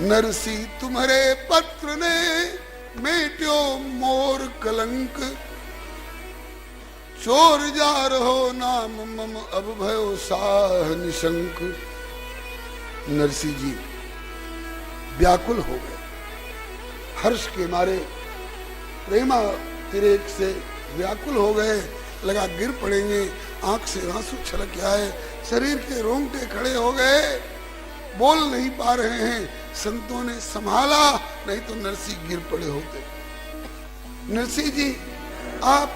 नरसी तुम्हारे पत्र ने मेट्यो मोर कलंक, चोर जा रहो नाम मम अब भयो साह निशंक। नरसी जी व्याकुल हो गए, हर्ष के मारे प्रेमा तिरेक से व्याकुल हो गए, लगा गिर पड़ेंगे, आंख से आंसू छलक आए, शरीर के रोंगटे खड़े हो गए, बोल नहीं पा रहे हैं। संतों ने संभाला, नहीं तो नरसी गिर पड़े होते। नरसी जी आप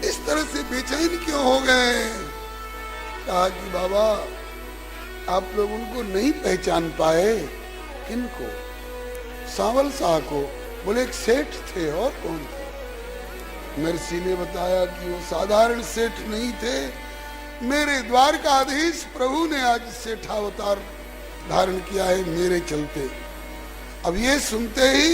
इस तरह से बेचैन क्यों हो गए? कहा कि बाबा आप लोग उनको नहीं पहचान पाए। किनको? सांवल शाह को। बोले एक सेठ थे, और कौन थे? नरसी ने बताया कि वो साधारण सेठ नहीं थे, मेरे द्वारकाधीश प्रभु ने आज सेठावतार धारण किया है मेरे चलते। अब ये सुनते ही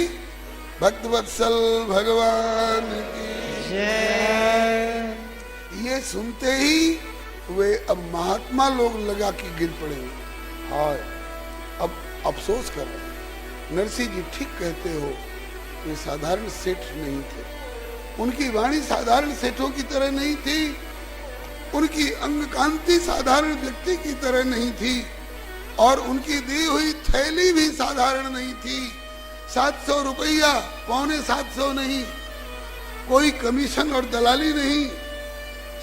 भक्तवत्सल भगवान की जय, ये सुनते ही वे अब महात्मा लोग लगा के गिर पड़ेंगे। हाय, अब अफसोस कर रहे हैं। नरसी जी ठीक कहते हो, वे साधारण सेठ नहीं थे, उनकी वाणी साधारण सेठों की तरह नहीं थी, उनकी अंग कांति साधारण व्यक्ति की तरह नहीं थी, और उनकी दी हुई थैली भी साधारण नहीं थी। 700 रुपया, 725 नहीं, कोई कमीशन और दलाली नहीं,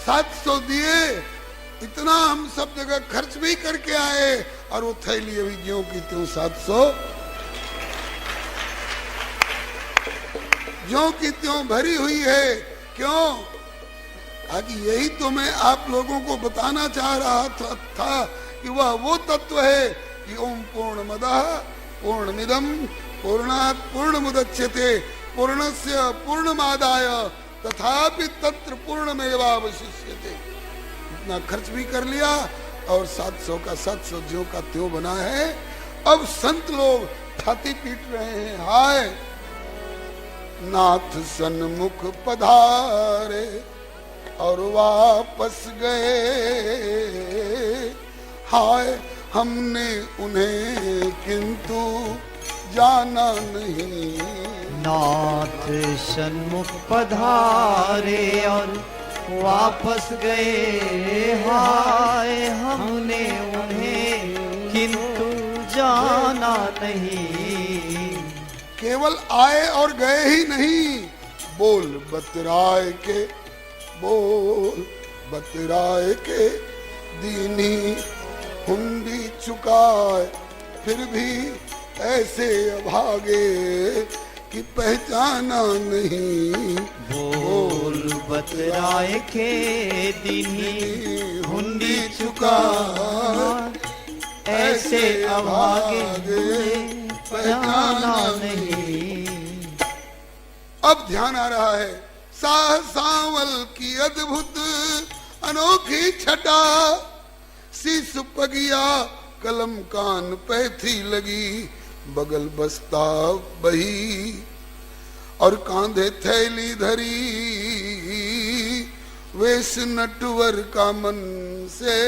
700 दिए, इतना हम सब जगह खर्च भी करके आए, और वो थैली अभी ज्यों की त्यों 700 ज्यों की त्यों भरी हुई है। क्यों? आगे यही तो मैं आप लोगों को बताना चाह रहा था कि वह वो तत्व है कि ओम पूर्णमदः पूर्णमिदं पूर्णात् पूर्णमुदच्यते पूर्णस्य पूर्णमादाय तथापि तत्र पूर्णमेवावशिष्यते। इतना खर्च भी कर लिया, और 700 का 700 ज्यों का त्यों बना है। अब संत लोग छाती पीट रहे हैं। हाय, नाथ सन्मुख पधारे और वापस गए, हाय हमने उन्हें किंतु जाना नहीं। नाथ सन्मुख पधारे और वापस गए, हाय हमने उन्हें किंतु जाना नहीं। केवल आए और गए ही नहीं, बोल बतराए के, बोल बतराए के दीनी हुंडी चुकाए, फिर भी ऐसे अभागे कि पहचाना नहीं। बोल बतराए के दीनी हुंडी चुकाए, ऐसे अभागे पहचाना नहीं। अब ध्यान आ रहा है, साह सांवल की अद्भुत अनोखी छटा, शीश पगिया कलम कान पे थी लगी, बगल बस्ता बही और कांधे थैली धरी, वेश नटवर का मन से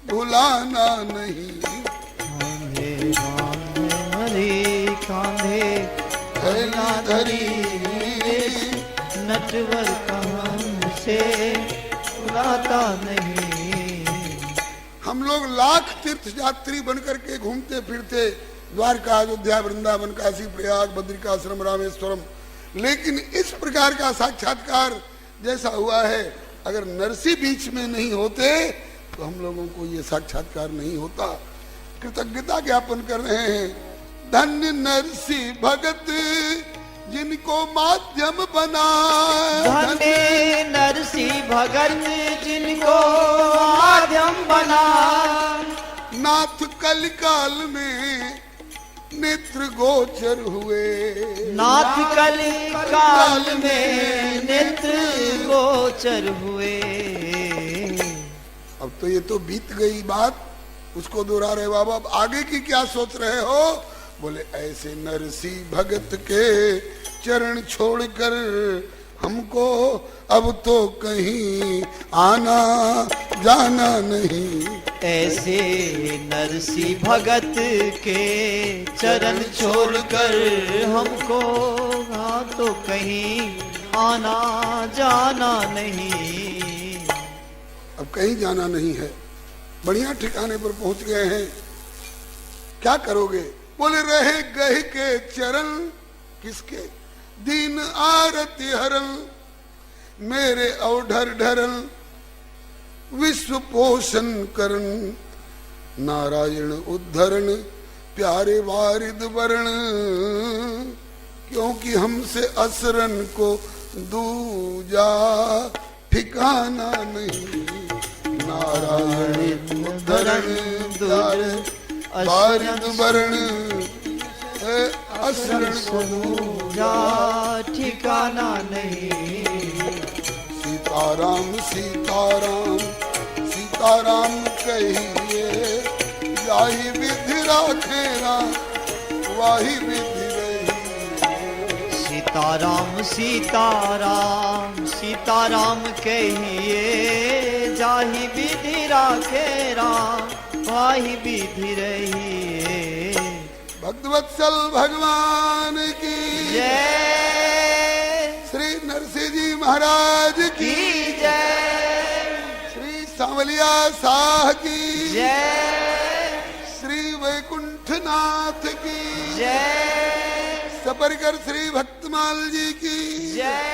भुलाना नहीं। कांधे थैली धरी, नटवर का मन से भुलाता नहीं। हम लोग लाख तीर्थ यात्री बनकर के घूमते फिरते द्वारका, अयोध्या, वृंदावन, काशी, प्रयाग, बद्रिकाश्रम, रामेश्वरम, लेकिन इस प्रकार का साक्षात्कार जैसा हुआ है, अगर नरसी बीच में नहीं होते तो हम लोगों को ये साक्षात्कार नहीं होता। कृतज्ञता ज्ञापन कर रहे हैं। धन्य नरसी भगत जिनको माध्यम बना, धन्य नरसी भगत जिनको माध्यम बना, नाथ कलिकाल में नेत्र गोचर हुए, नाथ कलिकाल में नेत्र गोचर हुए। अब तो ये तो बीत गई बात, उसको दोहरा रहे बाबा। अब आगे की क्या सोच रहे हो? बोले ऐसे नरसी भगत के चरण छोड़कर हमको अब तो कहीं आना जाना नहीं। ऐसे नरसी भगत के चरण छोड़कर हमको हाँ तो कहीं आना जाना नहीं। अब कहीं जाना नहीं है, बढ़िया ठिकाने पर पहुंच गए हैं, क्या करोगे? बोले रहे गए के चरण किसके, दीन आरती हरण, मेरे अवढर ढरन, विश्व पोषण करन, नारायण उद्धरण, प्यारे वारिद वरण, क्योंकि हमसे असरन को दूजा ठिकाना नहीं। नारायण उद्धरण प्यारे वारिद वरण, असरन को दूजा ठिकाना नहीं। सीताराम सीताराम सीताराम कहिए, जाहि विधि राखेरा वाही विधि रही। सीताराम सीताराम सीताराम कहिए, जाहि विधि राखेरा वाही विधि रही। भक्तवत्सल भगवान की जय, श्री नरसिंह जी महाराज की जय, श्री सांवलिया साह की जय, श्री वैकुंठनाथ की जय, सपरिकर श्री भक्तमाल जी की जय।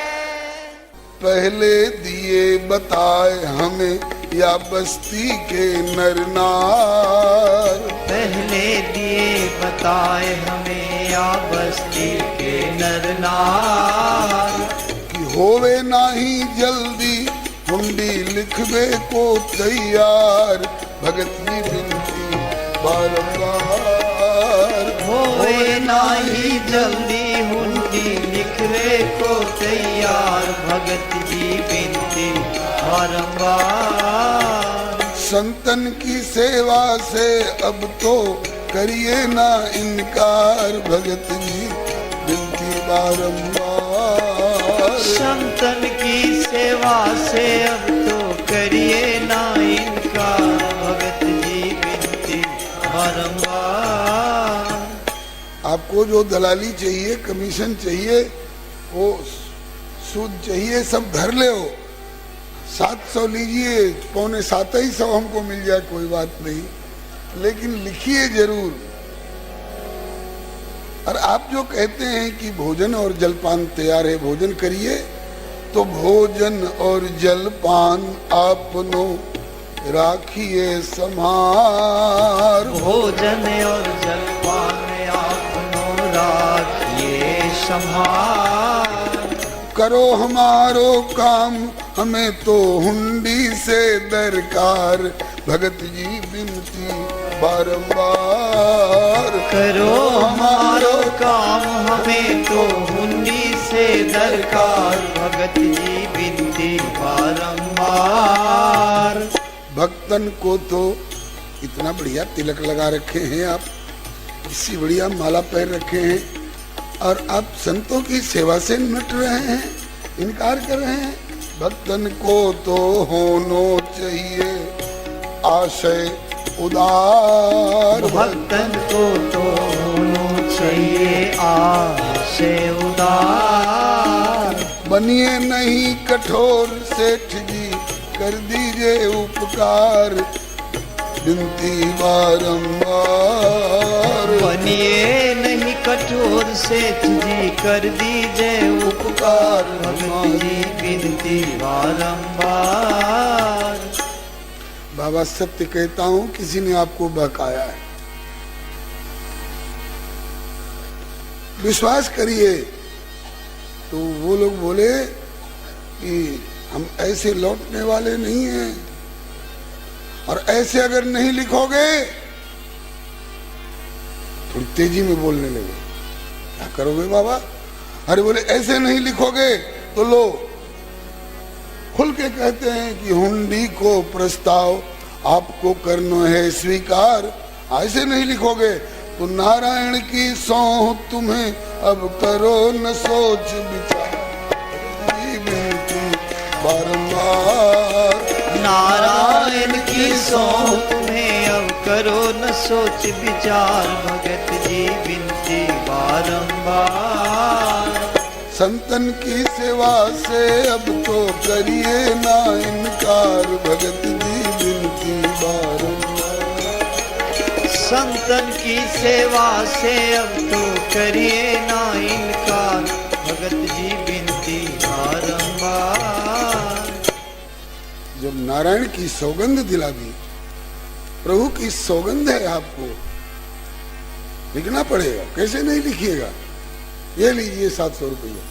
पहले दिए बताए हमें या बस्ती के नर नार, पहले दिए बताए हमें या बस्ती के नर नार, कि होवे नाही जल्दी हुंडी लिखवे को तैयार, भगत जी बिनती बारंबार। होए नाही जल्दी हुंडी लिखवे को तैयार, भगत जी बिनती बारंबार। संतन की सेवा से अब तो करिए ना इनकार, भगत जी बिनती बारंबार। संतन की सेवा से अब तो करिए ना इनकार, भगत जी बिनती बारंबार। आपको जो दलाली चाहिए, कमीशन चाहिए, वो सूद चाहिए, सब धर ले हो। 700 लीजिए, 625 हमको मिल जाए कोई बात नहीं, लेकिन लिखिए जरूर। और आप जो कहते हैं कि भोजन और जलपान तैयार है, भोजन करिए, तो भोजन और जलपान आपनो राखिए संभार। भोजन और जलपान आपनो राखिए संभार। करो हमारो काम, हमें तो हुंडी से दरकार, भगत जी बिनती बारंबार। करो हमारो काम, हमें तो हुंडी से दरकार, भगत जी बिनती बारंबार। भक्तन को तो इतना बढ़िया तिलक लगा रखे हैं आप, इसी बढ़िया माला पहन रखे हैं, और आप संतों की सेवा से नट रहे हैं, इनकार कर रहे हैं। भक्तन को तो होनो चाहिए आशय उदार, भक्तन को तो होनो चाहिए आशय उदार। बनिए नहीं कठोर सेठ जी, कर दीजिए उपकार, बिनती बारंबार। बनिए नहीं कठोर सेठ जी, कर दीजिए उपकार, भगत जी बिनती बारंबार। बाबा सत्य कहता हूँ, किसी ने आपको बहकाया है, विश्वास करिए। तो वो लोग बोले कि हम ऐसे लौटने वाले नहीं हैं, और ऐसे अगर नहीं लिखोगे, थोड़ी तेजी में बोलने लगे, क्या करोगे बाबा? अरे बोले ऐसे नहीं लिखोगे तो लो, खुल के कहते हैं कि हुंडी को प्रस्ताव आपको करना है स्वीकार, ऐसे नहीं लिखोगे तो नारायण की सौंह तुम्हें अब करो न सोच विचार। बारंबार नारायण की सोच में अब करो न सोच विचार, भगत जी विनती बारंबार। संतन की सेवा से अब तो करिए ना इनकार, भगत जी विनती बारंबार। संतन की सेवा से अब तो करिए ना इनकार, भगत जी विनती बारंबार। जब नारायण की सौगंध दिला दी, प्रभु की सौगंध है, आपको लिखना पड़ेगा। कैसे नहीं लिखिएगा? ये लीजिए 700 रुपया,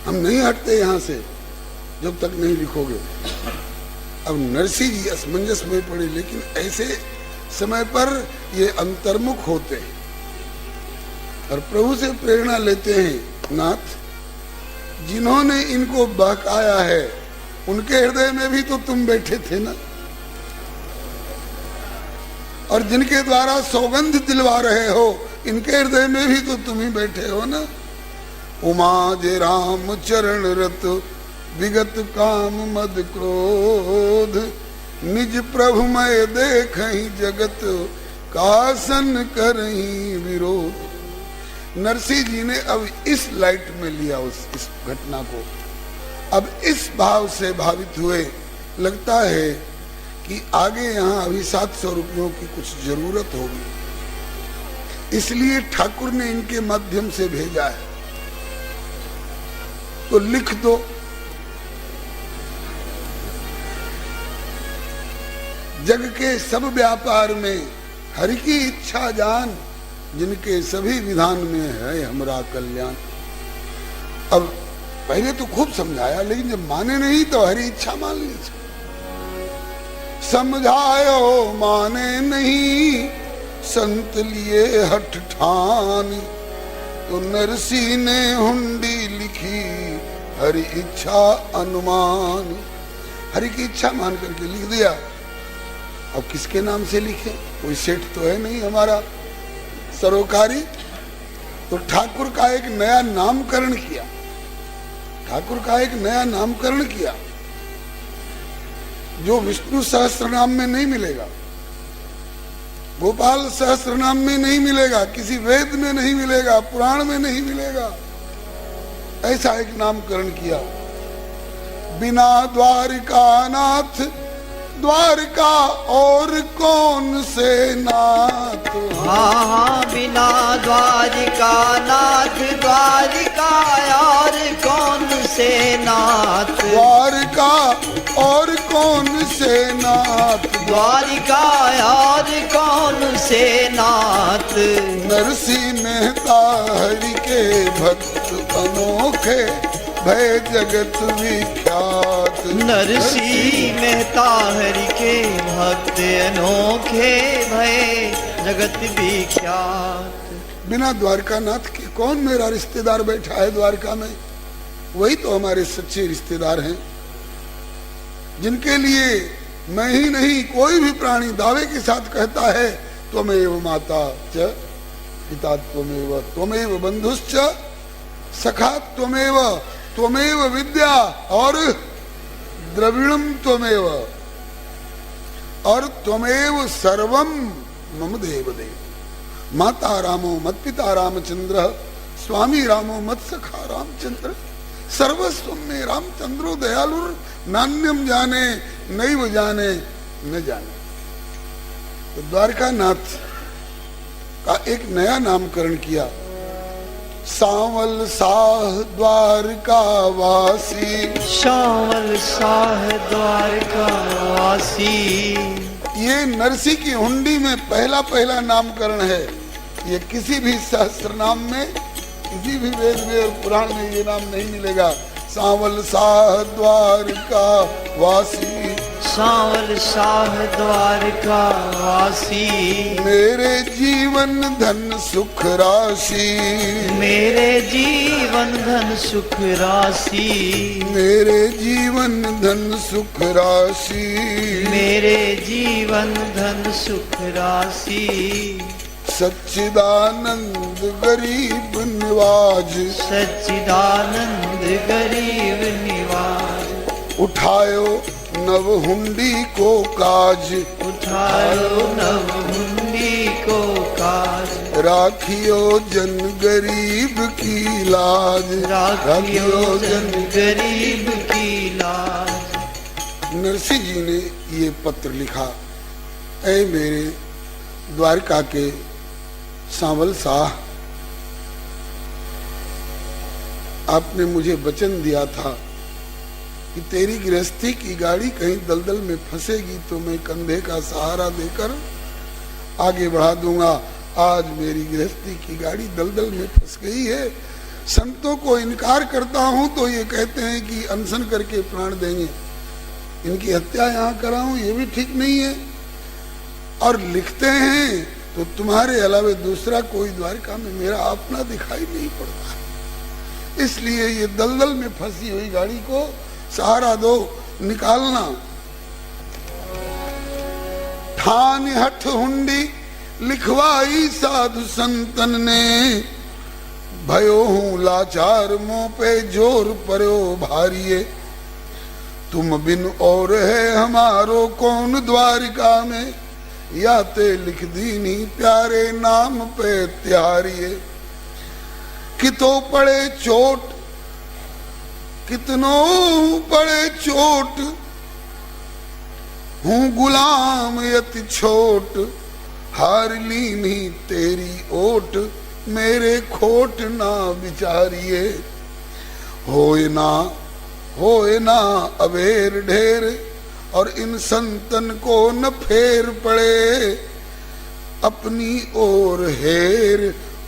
हम नहीं हटते यहां से जब तक नहीं लिखोगे। अब नरसिंह जी असमंजस में पड़े, लेकिन ऐसे समय पर ये अंतर्मुख होते हैं और प्रभु से प्रेरणा लेते हैं। नाथ, जिन्होंने इनको बहकाया है उनके हृदय में भी तो तुम बैठे थे ना, और जिनके द्वारा सौगंध दिलवा रहे हो इनके हृदय में भी तो तुम ही बैठे हो ना। उमा जे राम चरण रत विगत काम मद क्रोध, निज प्रभु मय देखहि जगत कासन करहि विरोध। नरसिंह जी ने अब इस लाइट में लिया इस घटना को, अब इस भाव से भावित हुए। लगता है कि आगे यहाँ अभी 700 रुपयों की कुछ जरूरत होगी, इसलिए ठाकुर ने इनके माध्यम से भेजा है, तो लिख दो। जग के सब व्यापार में हरि की इच्छा जान, जिनके सभी विधान में है हमरा कल्याण। अब पहले तो खूब समझाया, लेकिन जब माने नहीं तो हरि इच्छा मान लीजिए। समझायो माने नहीं, संत लिए हठ ठान, तो नरसिंह ने हुंडी लिखी हरि इच्छा अनुमान। हरि की इच्छा मान करके लिख दिया। अब किसके नाम से लिखे? कोई सेठ तो है नहीं हमारा सरोकारी, तो ठाकुर का एक नया नामकरण किया। ठाकुर का एक नया नामकरण किया जो विष्णु सहस्त्रनाम में नहीं मिलेगा, गोपाल सहस्त्रनाम में नहीं मिलेगा, किसी वेद में नहीं मिलेगा, पुराण में नहीं मिलेगा। ऐसा एक नामकरण किया। बिना द्वारिका नाथ द्वारका और कौन से नाथ। हाँ, बिना द्वारिका नाथ द्वारिका और कौन से नाथ। द्वारका और कौन से नाथ। द्वारिका और कौन से नाथ। नरसिंह मेहता हरि के भक्त अनोखे, भय जगत विख्यात। नरसिंह मेहता हरि के भक्त अनोखे, भय जगत विख्यात। बिना द्वारका नाथ के कौन मेरा रिश्तेदार बैठा है द्वारका में? वही तो हमारे सच्चे रिश्तेदार हैं, जिनके लिए मैं ही नहीं कोई भी प्राणी दावे के साथ कहता है त्वमेव माता च पिता त्वमेव, त्वमेव बंधुश्च सखा त्वमेव, त्वमेव विद्या और द्रविणम त्वमेव, और त्वमेव सर्वम मम देव देव। माता रामो मत पिता रामचंद्र, स्वामी रामो मत सखा रामचंद्र, सर्वस्व में रामचंद्रो दयालुर, नान्यम जाने नैव जाने न जाने। तो द्वारका नाथ का एक नया नामकरण किया। सांवल साह द्वारका वासी। सांवल साह द्वारका वासी। ये नरसिंह की हुंडी में पहला पहला नामकरण है। ये किसी भी सहस्त्र नाम में, किसी भी वेद में और पुराण में ये नाम नहीं मिलेगा। सांवल साह द्वारका वासी। सांवल साह द्वारका वासी। मेरे जीवन धन सुख राशि। मेरे जीवन धन सुख राशि। मेरे जीवन धन सुख राशि। मेरे जीवन धन सुख राशि। सच्चिदानंद गरीब निवाज। सच्चिदानंद गरीब निवाज। उठायो नव हुंडी को काज, उठायो नव हुंडी को काज, राखियो जन गरीब की लाज, राखियो जन गरीब की लाज। नरसिंह जी ने ये पत्र लिखा। ऐ मेरे द्वारका के सांवल शाह, आपने मुझे वचन दिया था कि तेरी गृहस्थी की गाड़ी कहीं दलदल में फंसेगी तो मैं कंधे का सहारा देकर आगे बढ़ा दूंगा। आज मेरी गृहस्थी की गाड़ी दलदल में फंस गई है। संतों को इनकार करता हूं तो ये कहते हैं कि अनशन करके प्राण देंगे। इनकी हत्या यहाँ कराऊं ये भी ठीक नहीं है। और लिखते हैं तो तुम्हारे अलावे दूसरा कोई द्वारका में मेरा अपना दिखाई नहीं पड़ता। इसलिए ये दलदल में फंसी हुई गाड़ी को सहारा दो, निकालना। ठान हठ हुंडी लिखवाई साधु संतन ने, भयो हूं लाचार मुंह पे जोर पर्यो भारिये। तुम बिन और है हमारो कौन द्वारिका में, या ते लिख दीनी प्यारे नाम पे त्यारिये। कितो पड़े चोट कितनो पड़े चोट, हूँ गुलाम यति छोट, हार लीनी तेरी ओट, मेरे खोट ना विचारिये। होए ना अबेर ढेर, और इन संतन को न फेर पड़े, अपनी ओर हेर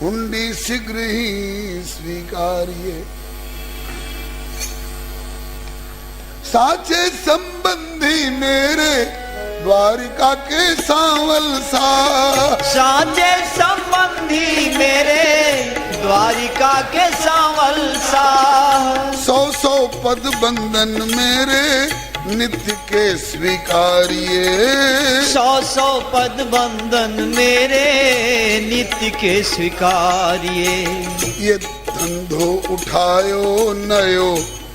हुंडी शीघ्र ही स्वीकारिये। साचे संबंधी मेरे द्वारिका के सांवल सा, साचे संबंधी मेरे द्वारिका के सांवल सा। 100 पद बंधन मेरे नित्य के स्वीकारिये। 100 पद बंधन मेरे नित्य के स्वीकारिये। ये धंधो उठायो नयो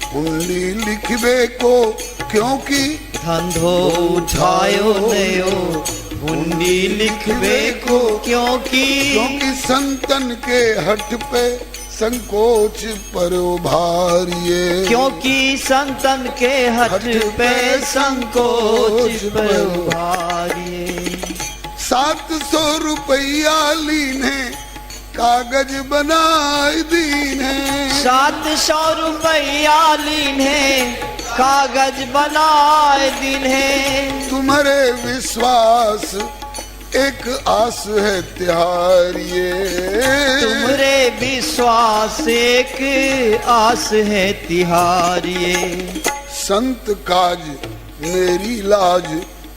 हुंडी लिखबे को, क्योंकि धंधो उठायो नयो हुंडी लिखबे को, क्योंकि संतन के हठ पे संकोच परो भारिये। क्योंकि संतन के हठ पे संकोच परो भारिये। 700 रुपया लीने कागज बनाए दीने, 700 रुपया लीने कागज बनाए दीने। तुम्हारे विश्वास एक आस है तिहारिये। तुम्हारे विश्वास एक आस है तिहारिये। संत काज मेरी लाज,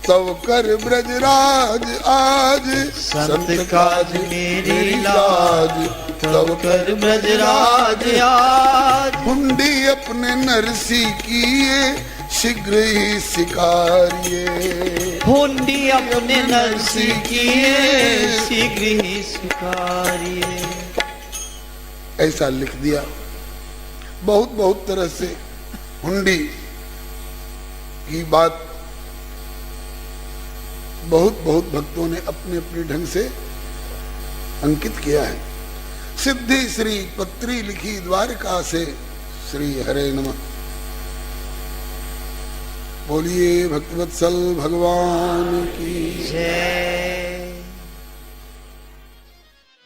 तब कर ब्रजराज आज। संत काज मेरी लाज, तब कर ब्रजराज आज। हुंडी अपने नरसी किए शीघ्र ही स्वीकारिये। हुंडी अपने नरसी किए शीघ्र ही स्वीकारिये। ऐसा लिख दिया। बहुत तरह से हुंडी की बात बहुत भक्तों ने अपने अपने ढंग से अंकित किया है। सिद्धि श्री पत्री लिखी द्वारका से, श्री हरे नमः। बोलिए भक्तवत्सल भगवान की जय।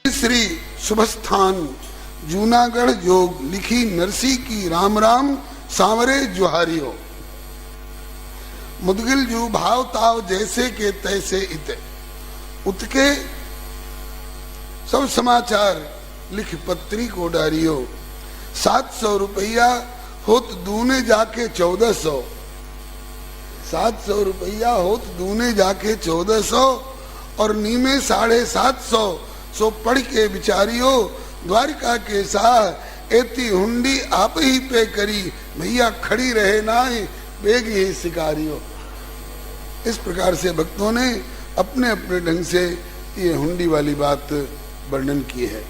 श्री शुभस्थान जूनागढ़ जोग लिखी नरसी की राम राम सांवरे जुहारियो। मुदगिल जू भाव ताव जैसे के तैसे इत, उतके सब समाचार लिख पत्री को डारियो। 700 रुपया होत दूने जाके 1400, 700 रुपया होत दूने जाके 1400, और नीमे 750 सो पढ़ के बिचारियो। द्वारिका के साह एती हुंडी आप ही पे करी, भैया खड़ी रहे ना बेग ही शिकारियो। इस प्रकार से भक्तों ने अपने अपने ढंग से ये हुंडी वाली बात वर्णन की है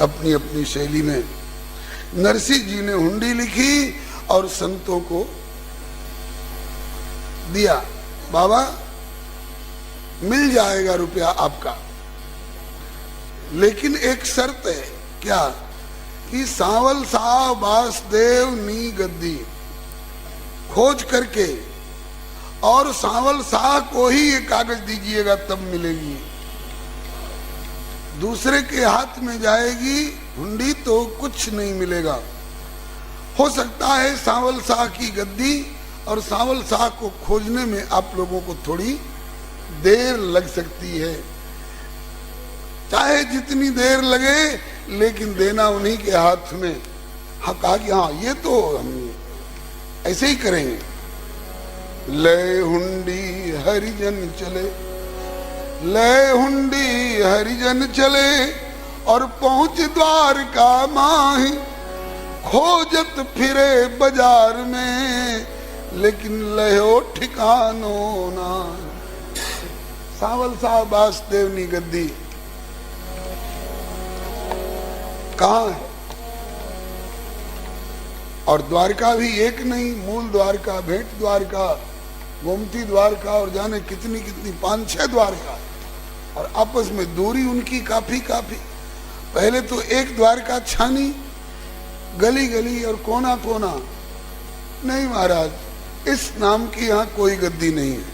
अपनी अपनी शैली में। नरसिंह जी ने हुंडी लिखी और संतों को दिया, बाबा मिल जाएगा रुपया आपका, लेकिन एक शर्त है। क्या? कि सांवल सा वासुदेव नी गद्दी खोज करके और सांवल शाह को ही ये कागज दीजिएगा तब मिलेगी। दूसरे के हाथ में जाएगी हुंडी तो कुछ नहीं मिलेगा। हो सकता है सांवल शाह की गद्दी और सांवल शाह को खोजने में आप लोगों को थोड़ी देर लग सकती है, चाहे जितनी देर लगे, लेकिन देना उन्हीं के हाथ में। हाँ, कहा कि हाँ ये तो हम ऐसे ही करेंगे। लय हुंडी हरिजन चले, लय हुंडी हरिजन चले, और पहुंच द्वारका माही, खोजत फिरे बाजार में, लेकिन लयो ठिकानो ना। सांवल साहब वासुदेवनी गद्दी कहाँ है? और द्वारका भी एक नहीं, मूल द्वारका, भेंट द्वारका, गोमती द्वारका और जाने कितनी कितनी 5-6 द्वारका, और आपस में दूरी उनकी काफी काफी। पहले तो एक द्वारका छानी, गली गली और कोना कोना। नहीं महाराज, इस नाम की यहाँ कोई गद्दी नहीं है।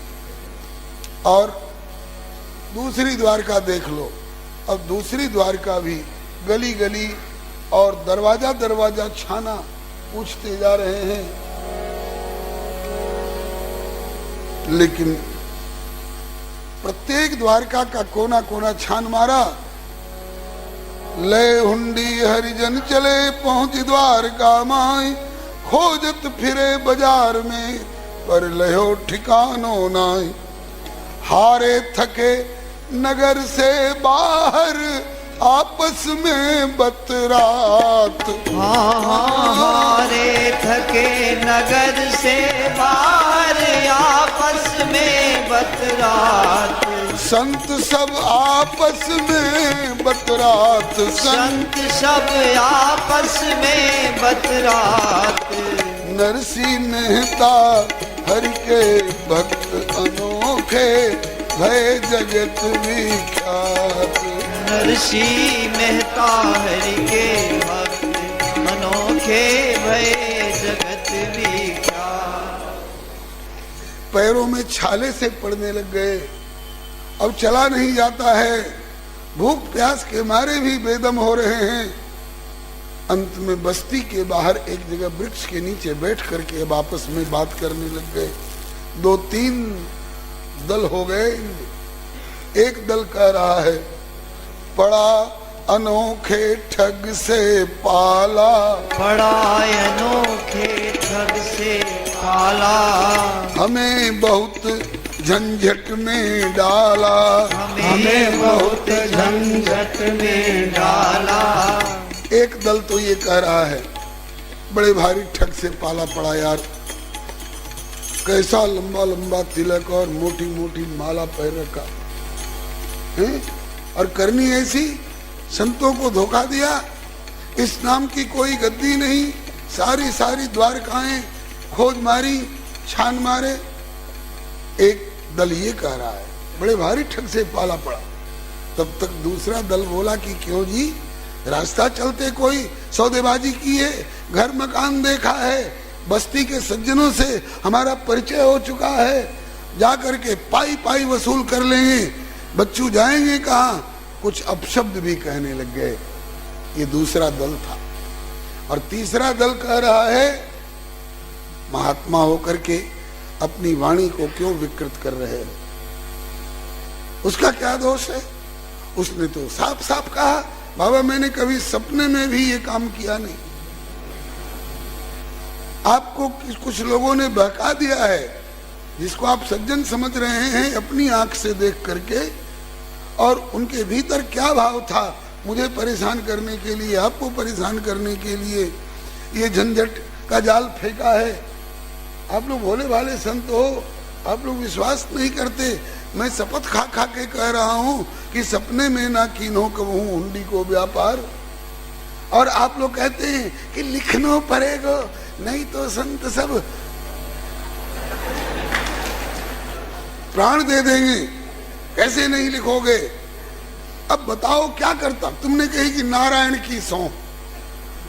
और दूसरी द्वारका देख लो, अब दूसरी द्वारका भी गली गली और दरवाजा दरवाजा छाना, पूछते जा रहे हैं, लेकिन प्रत्येक द्वारका का कोना कोना छान मारा। लय हुंडी हरिजन चले, पहुंच द्वारका माई, खोजत फिरे बाजार में, पर लयो ठिकानो नाई। हारे थके नगर से बाहर, आपस में बतरात। हारे थके नगर से बाहर, आपस में बतरात। संत सब आपस में बतरात, संत सब आपस में बतरात। नरसी मेहता हरि के भक्त अनोखे, भय जगत विख्यात। नरसी मेहता हरि के भक्त अनोखे, भय जगत विख्यात। पैरों में छाले से पड़ने लग गए, अब चला नहीं जाता है, भूख प्यास के मारे भी बेदम हो रहे हैं। अंत में बस्ती के बाहर एक जगह वृक्ष के नीचे बैठ करके अब आपस में बात करने लग गए। 2-3 दल हो गए। एक दल कह रहा है, पड़ा अनोखे ठग से पाला, पड़ा अनोखे ठग से पाला। हमें बहुत झंझट में डाला, हमें बहुत झंझट में डाला। एक दल तो ये कह रहा है, बड़े भारी ठग से पाला पड़ा यार, कैसा लंबा लंबा तिलक और मोटी मोटी माला पहन रखा है, और करनी ऐसी, संतों को धोखा दिया। इस नाम की कोई गद्दी नहीं, सारी सारी द्वारकाएं खोज मारी, छान मारे। एक दल ये कह रहा है, बड़े भारी ठग से पाला पड़ा। तब तक दूसरा दल बोला कि क्यों जी, रास्ता चलते कोई सौदेबाजी की है, घर मकान देखा है, बस्ती के सज्जनों से हमारा परिचय हो चुका है, जा करके पाई पाई वसूल कर लेंगे, बच्चू जाएंगे कहाँ। कुछ अपशब्द भी कहने लग गए। ये दूसरा दल था। और तीसरा दल कह रहा है, महात्मा होकर के अपनी वाणी को क्यों विकृत कर रहे हैं, उसका क्या दोष है। उसने तो साफ साफ कहा, बाबा मैंने कभी सपने में भी ये काम किया नहीं। आपको कुछ लोगों ने बहका दिया है, जिसको आप सज्जन समझ रहे हैं अपनी आंख से देख करके, और उनके भीतर क्या भाव था, मुझे परेशान करने के लिए, आपको परेशान करने के लिए ये झंझट का जाल फेंका है। आप लोग भोले भाले संत हो, आप लोग विश्वास नहीं करते। मैं शपथ खा खा के कह रहा हूं कि सपने में ना कीनो कहूं हुंडी को व्यापार। और आप लोग कहते हैं कि लिखनो पड़ेगा, नहीं तो संत सब प्राण दे देंगे, कैसे नहीं लिखोगे? अब बताओ क्या करता? तुमने कही कि नारायण की सौं,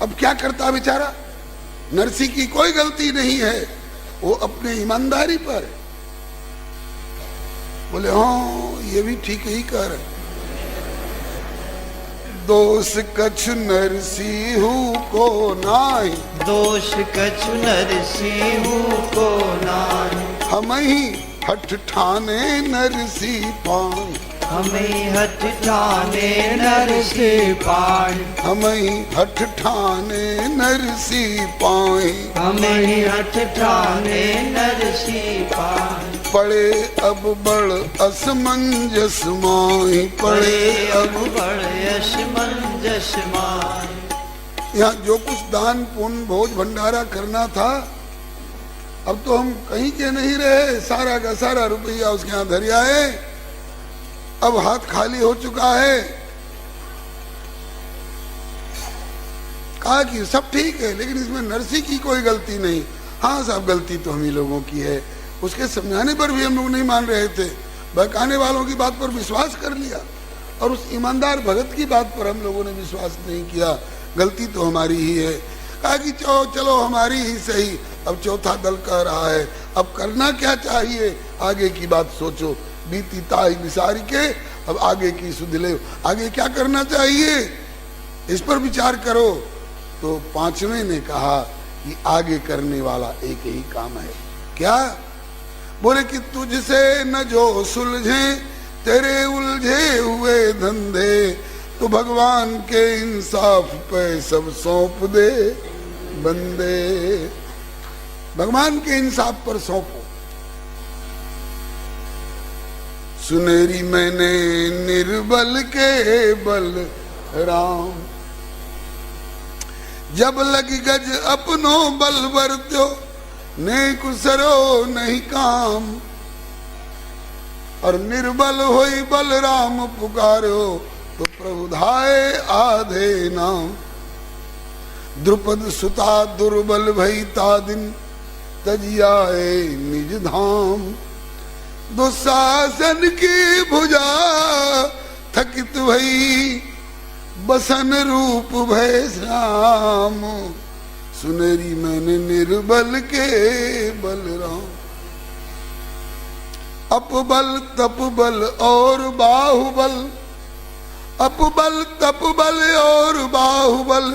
अब क्या करता बेचारा? नरसी की कोई गलती नहीं है, वो अपने ईमानदारी पर। बोले हाँ ये भी ठीक ही कह रहे। दोष कछु नरसिंह को नाही, दोष कछु नरसिंह को नाही, हम ही हठ ठाने नरसी पाई, हमें हठ ठाने नरसी पाई, हमें हठ ठाने नरसी पाई, हमें हठ ठाने नरसी पाई। पड़े अब बड़ असमंजस माही, पड़े अब बड़ असमंजस माही। यहाँ जो कुछ दान पुण्य भोज भंडारा करना था, अब तो हम कहीं के नहीं रहे, सारा का सारा रुपया उसके यहाँ धर आए, अब हाथ खाली हो चुका है। कहा कि सब ठीक है लेकिन इसमें नरसी की कोई गलती नहीं। हाँ साहब गलती तो हम ही लोगों की है, उसके समझाने पर भी हम लोग नहीं मान रहे थे, बहकाने वालों की बात पर विश्वास कर लिया और उस ईमानदार भगत की बात पर हम लोगों ने विश्वास नहीं किया, गलती तो हमारी ही है। कहा कि चलो हमारी ही सही। अब चौथा दल कह रहा है अब करना क्या चाहिए, आगे की बात सोचो, बीती ताई विसारी के अब आगे की सुध ले, आगे क्या करना चाहिए इस पर विचार करो। तो पांचवें ने कहा कि आगे करने वाला एक ही काम है। क्या? बोले कि तुझसे न जो सुलझे तेरे उलझे हुए धंधे, तो भगवान के इंसाफ पे सब सौंप दे बंदे, भगवान के इंसाफ पर सौंपो। सुनेरी मैंने निर्बल के बल राम, जब लगी गज अपनो बल बरत्यो, नेक सरो नहीं काम, और निर्बल होई बलराम पुकारो, तो प्रभु धाये आधे नाम। द्रुपद सुता दुर्बल भई तादिन, तजियाए निज धाम। दुशासन की भुजा थकित भई, बसन रूप भय श्याम। सुनेरी मैंने निर्बल के बलराम, अपबल तपबल और बाहुबल, अपबल तपबल और बाहुबल,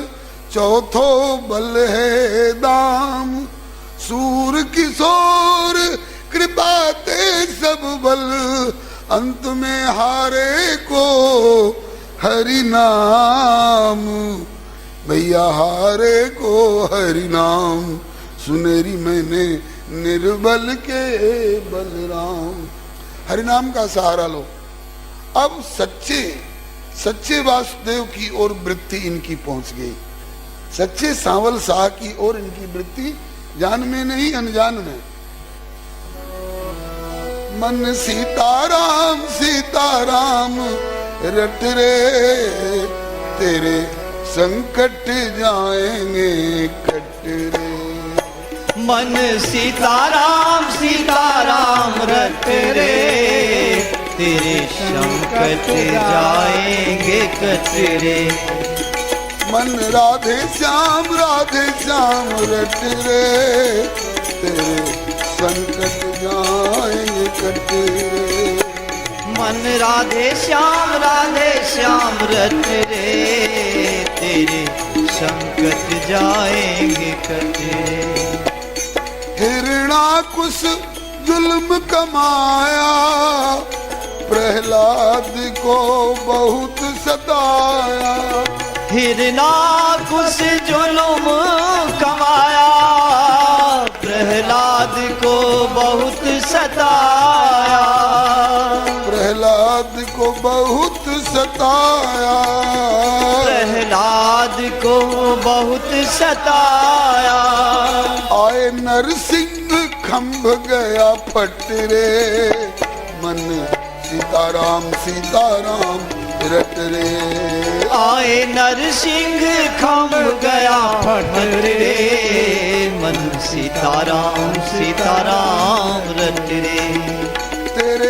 चौथो बल है दाम। सूर किशोर कृपा ते सब बल, अंत में हारे को हरि नाम। भैया हारे को हरि नाम, सुनेरी मैंने निर्बल के बलराम। हरि नाम का सहारा लो। अब सच्चे वासुदेव की ओर वृत्ति इनकी पहुंच गई, सच्चे सांवल शाह की ओर इनकी वृत्ति जान में नहीं अनजान में। मन सीताराम सीताराम रट रे, तेरे संकट जाएंगे कट रे। मन सीताराम सीताराम रट रे, तेरे संकट जाएंगे कट रे। मन राधे श्याम रट रे, तेरे संकट जाएंगे कट रे। मन राधे श्याम रट रे, तेरे संकट जाएंगे कट रे। हिरणाकुश जुल्म कमाया, प्रहलाद को बहुत सताया। हिरणाकुश जुल्म कमाया, प्रहलाद को बहुत सताया। प्रहलाद को बहुत सताया, प्रहलाद को बहुत सताया। आए नरसिंह खंभ गया फट रे, मन सीताराम रट रे। आए नरसिंह खंभ गया फट रे, मन सीताराम रट रे। तेरे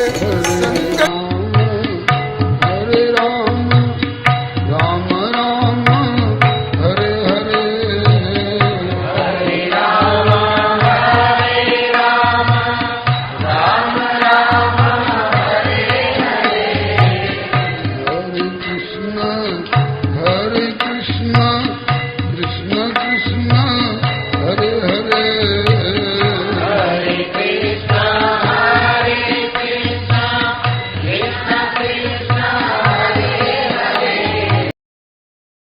पड़े